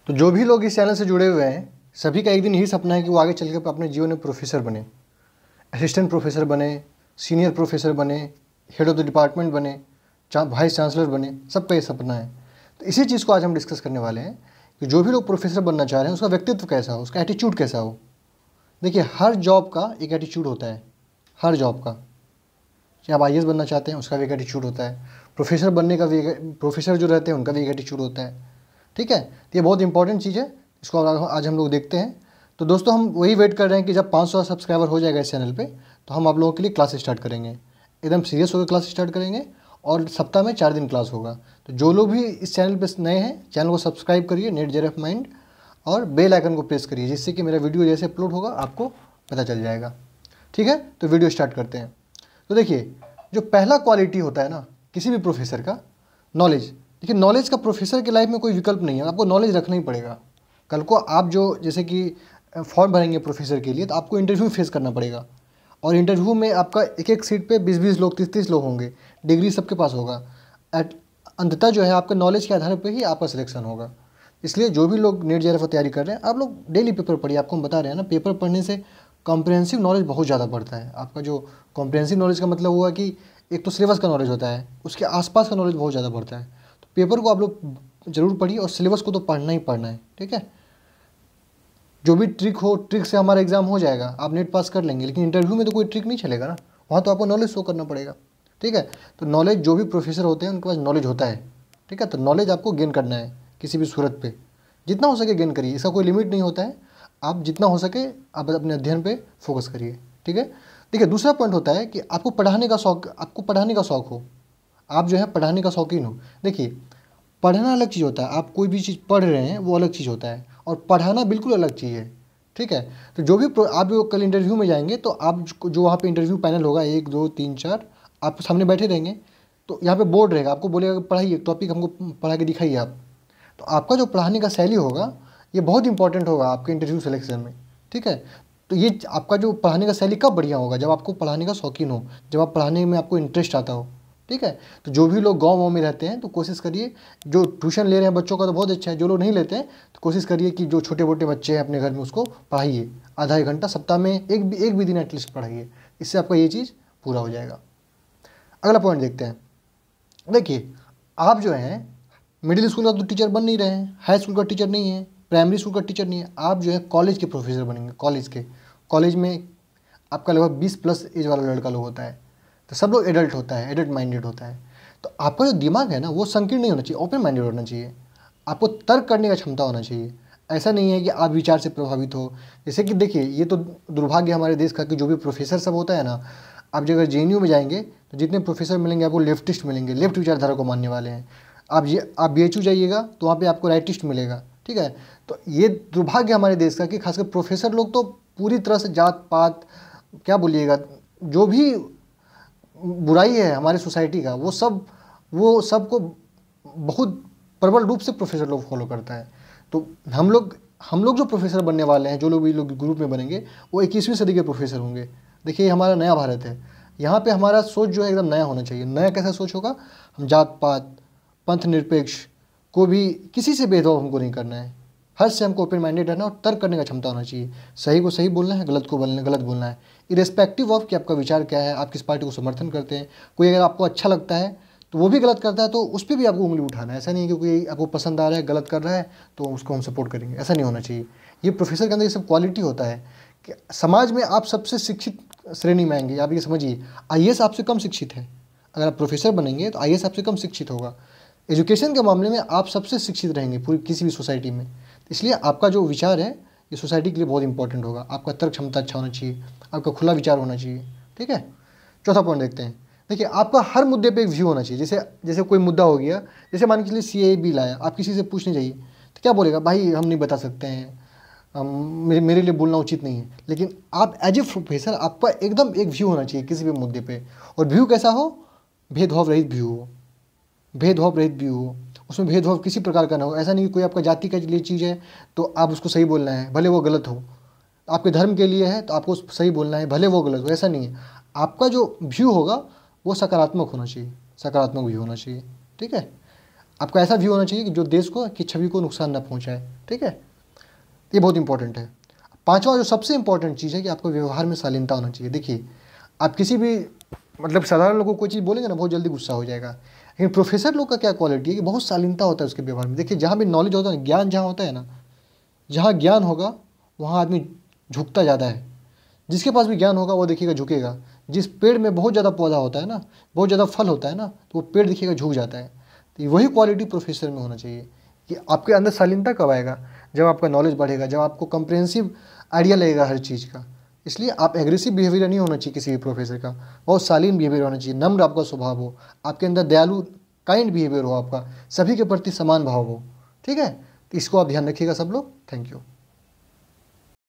तो जो भी लोग इस चैनल से जुड़े हुए हैं, सभी का एक दिन यही सपना है कि वो आगे चल के अपने जीवन में प्रोफेसर बने, असिस्टेंट प्रोफेसर बने, सीनियर प्रोफेसर बने, हेड ऑफ द डिपार्टमेंट बने, वाइस चांसलर बने। सबका ये सपना है। तो इसी चीज़ को आज हम डिस्कस करने वाले हैं कि जो भी लोग प्रोफेसर बनना चाह रहे हैं उसका व्यक्तित्व कैसा हो, उसका एटीट्यूड कैसा हो। देखिए, हर जॉब का एक एटीट्यूड होता है, हर जॉब का। चाहे आप IAS बनना चाहते हैं उसका भी एक एटीट्यूड होता है, प्रोफेसर बनने का भी प्रोफेसर जो रहते हैं उनका भी एक एटीट्यूड होता है। ठीक है, तो ये बहुत इंपॉर्टेंट चीज़ है, इसको आज हम लोग देखते हैं। तो दोस्तों, हम वही वेट कर रहे हैं कि जब 500 सब्सक्राइबर हो जाएगा इस चैनल पे, तो हम आप लोगों के लिए क्लास स्टार्ट करेंगे, एकदम सीरियस होकर क्लास स्टार्ट करेंगे और सप्ताह में 4 दिन क्लास होगा। तो जो लोग भी इस चैनल पर नए हैं, चैनल को सब्सक्राइब करिए, नेट JRF माइंड, और बेल आइकन को प्रेस करिए, जिससे कि मेरा वीडियो जैसे अपलोड होगा आपको पता चल जाएगा। ठीक है, तो वीडियो स्टार्ट करते हैं। तो देखिए, जो पहला क्वालिटी होता है ना किसी भी प्रोफेसर का, नॉलेज। देखिए, नॉलेज का प्रोफेसर की लाइफ में कोई विकल्प नहीं है, आपको नॉलेज रखना ही पड़ेगा। कल को आप जो जैसे कि फॉर्म भरेंगे प्रोफेसर के लिए, तो आपको इंटरव्यू फेस करना पड़ेगा, और इंटरव्यू में आपका एक एक सीट पे 20-20 लोग, 30-30 लोग होंगे, डिग्री सबके पास होगा। अंततः जो है आपके नॉलेज के आधार पर ही आपका सिलेक्शन होगा। इसलिए जो भी लोग नेट JRF तैयारी कर रहे हैं, आप लोग डेली पेपर पढ़िए। आपको हम बता रहे हैं ना, पेपर पढ़ने से कॉम्प्रिहेंसिव नॉलेज बहुत ज़्यादा बढ़ता है। आपका जो कॉम्प्रिहेंसिव नॉलेज का मतलब हुआ कि एक तो सिलेबस का नॉलेज होता है, उसके आसपास का नॉलेज बहुत ज़्यादा बढ़ता है। तो पेपर को आप लोग ज़रूर पढ़िए, और सिलेबस को तो पढ़ना ही पढ़ना है। ठीक है, जो भी ट्रिक हो, ट्रिक से हमारा एग्जाम हो जाएगा, आप नेट पास कर लेंगे, लेकिन इंटरव्यू में तो कोई ट्रिक नहीं चलेगा ना, वहाँ तो आपको नॉलेज शो करना पड़ेगा। ठीक है, तो नॉलेज, जो भी प्रोफेसर होते हैं उनके पास नॉलेज होता है। ठीक है, तो नॉलेज आपको गेन करना है किसी भी सूरत पे, जितना हो सके गेन करिए, इसका कोई लिमिट नहीं होता है। आप जितना हो सके आप अपने अध्ययन पे फोकस करिए। ठीक है, देखिए, दूसरा पॉइंट होता है कि आपको पढ़ाने का शौक, आपको पढ़ाने का शौक हो, आप जो है पढ़ाने का शौकीन हो। देखिए, पढ़ना अलग चीज़ होता है, आप कोई भी चीज़ पढ़ रहे हैं वो अलग चीज़ होता है, और पढ़ाना बिल्कुल अलग चीज़ है। ठीक है, तो जो भी आप जो कल इंटरव्यू में जाएंगे, तो आप जो वहाँ पे इंटरव्यू पैनल होगा, 1 2 3 4 आप सामने बैठे रहेंगे, तो यहाँ पे बोर्ड रहेगा, आपको बोलेगा पढ़ाइए, टॉपिक हमको पढ़ा के दिखाइए आप। तो आपका जो पढ़ाने का शैली होगा ये बहुत इंपॉर्टेंट होगा आपके इंटरव्यू सिलेक्शन में। ठीक है, तो ये आपका जो पढ़ाने का शैली कब बढ़िया होगा, जब आपको पढ़ाने का शौकीन हो, जब आप पढ़ाने में आपको इंटरेस्ट आता हो। ठीक है, तो जो भी लोग गाँव में रहते हैं तो कोशिश करिए, जो ट्यूशन ले रहे हैं बच्चों का तो बहुत अच्छा है, जो लोग नहीं लेते हैं तो कोशिश करिए कि जो छोटे मोटे बच्चे हैं अपने घर में उसको पढ़ाइए, आधा 1 घंटा सप्ताह में एक भी दिन एटलीस्ट पढ़ाइए, इससे आपका ये चीज़ पूरा हो जाएगा। अगला पॉइंट देखते हैं। देखिए, आप जो हैं मिडिल स्कूल का तो टीचर बन नहीं रहे हैं, हाई स्कूल का टीचर नहीं है, प्राइमरी स्कूल का टीचर नहीं है, आप जो है कॉलेज के प्रोफेसर बनेंगे। कॉलेज में आपका लगभग 20+ एज वाला लड़का लोग होता है, तो सब लोग एडल्ट होता है, एडल्ट माइंडेड होता है। तो आपका जो दिमाग है ना वो संकीर्ण नहीं होना चाहिए, ओपन माइंडेड होना चाहिए। आपको तर्क करने का क्षमता होना चाहिए। ऐसा नहीं है कि आप विचार से प्रभावित हो। जैसे कि देखिए, ये तो दुर्भाग्य हमारे देश का कि जो भी प्रोफेसर सब होता है ना, आप जब JNU में जाएंगे तो जितने प्रोफेसर मिलेंगे आपको लेफ्टिस्ट मिलेंगे, लेफ्ट विचारधारा को मानने वाले हैं। आप BHU जाइएगा तो वहाँ पे आपको राइटिस्ट मिलेगा। ठीक है, तो ये दुर्भाग्य हमारे देश का कि खासकर प्रोफेसर लोग तो पूरी तरह से जात पात, क्या बोलिएगा, जो भी बुराई है हमारे सोसाइटी का, वो सबको बहुत प्रबल रूप से प्रोफेसर लोग फॉलो करता है। तो हम लोग जो प्रोफेसर बनने वाले हैं, जो लोग भी लोग ग्रुप में बनेंगे, वो 21वीं सदी के प्रोफेसर होंगे। देखिए, हमारा नया भारत है, यहाँ पे हमारा सोच जो है एकदम नया होना चाहिए। नया कैसा सोच होगा, हम जात पात, पंथ निरपेक्ष, को भी किसी से भेदभाव हमको नहीं करना है। हर से हमको ओपन माइंडेड रहना और तर्क करने का क्षमता होना चाहिए। सही को सही बोलना है, गलत को गलत बोलना है, इरेस्पेक्टिव ऑफ कि आपका विचार क्या है, आप किस पार्टी को समर्थन करते हैं। कोई अगर आपको अच्छा लगता है तो वो भी गलत करता है तो उस पर भी आपको उंगली उठाना है। ऐसा नहीं है कि कोई आपको पसंद आ रहा है, गलत कर रहा है तो उसको हम सपोर्ट करेंगे, ऐसा नहीं होना चाहिए। ये प्रोफेसर के अंदर ये सब क्वालिटी होता है कि समाज में आप सबसे शिक्षित श्रेणी में आएंगे। आप ये समझिए, IAS आपसे कम शिक्षित है। अगर आप प्रोफेसर बनेंगे तो IAS आपसे कम शिक्षित होगा। एजुकेशन के मामले में आप सबसे शिक्षित रहेंगे पूरी किसी भी सोसाइटी में। इसलिए आपका जो विचार है ये सोसाइटी के लिए बहुत इंपॉर्टेंट होगा। आपका तर्क क्षमता अच्छा होना चाहिए, आपका खुला विचार होना चाहिए। ठीक है, चौथा पॉइंट देखते हैं। देखिए, आपका हर मुद्दे पे एक व्यू होना चाहिए। जैसे कोई मुद्दा हो गया, जैसे मान के चलिए CAA बिल आया, आप किसी से पूछने जाइए तो क्या बोलेगा, भाई हम नहीं बता सकते हैं, मेरे लिए बोलना उचित नहीं है। लेकिन आप एज ए प्रोफेसर, आपका एकदम एक व्यू होना चाहिए किसी भी मुद्दे पे। और व्यू कैसा हो, भेदभाव रहित व्यू हो, भेदभाव रहित व्यू हो। उसमें भेदभाव किसी प्रकार का ना हो। ऐसा नहीं कि कोई आपका जाति के लिए चीज़ है तो आप उसको सही बोलना है भले वो गलत हो, आपके धर्म के लिए है तो आपको सही बोलना है भले वो गलत हो, ऐसा नहीं है। आपका जो व्यू होगा वो सकारात्मक होना चाहिए, सकारात्मक व्यू होना चाहिए। ठीक है, आपका ऐसा व्यू होना चाहिए कि जो देश को की छवि को नुकसान ना पहुंचाए। ठीक है, ये बहुत इंपॉर्टेंट है। पांचवा जो सबसे इंपॉर्टेंट चीज़ है कि आपको व्यवहार में शालीनता होना चाहिए। देखिए, आप किसी भी मतलब साधारण लोगों को कोई चीज़ बोलेंगे ना, बहुत जल्दी गुस्सा हो जाएगा, लेकिन प्रोफेसर लोग का क्या क्वालिटी है कि बहुत शालीनता होता है उसके व्यवहार में। देखिए, जहाँ भी नॉलेज होता है ना, ज्ञान जहाँ होता है ना, जहाँ ज्ञान होगा वहाँ आदमी झुकता ज़्यादा है। जिसके पास भी ज्ञान होगा वो देखिएगा झुकेगा। जिस पेड़ में बहुत ज़्यादा पौधा होता है ना, बहुत ज़्यादा फल होता है ना, तो वो पेड़ देखिएगा झुक जाता है। तो वही क्वालिटी प्रोफेसर में होना चाहिए कि आपके अंदर शालीनता कब आएगा, जब आपका नॉलेज बढ़ेगा, जब आपको कंप्रेहेंसिव आइडिया लगेगा हर चीज़ का। इसलिए आप एग्रेसिव बिहेवियर नहीं होना चाहिए किसी भी प्रोफेसर का, बहुत शालीन बिहेवियर होना चाहिए, नम्र आपका स्वभाव हो, आपके अंदर दयालु काइंड बिहेवियर हो, आपका सभी के प्रति समान भाव हो। ठीक है, तो इसको आप ध्यान रखिएगा सब लोग। Thank you.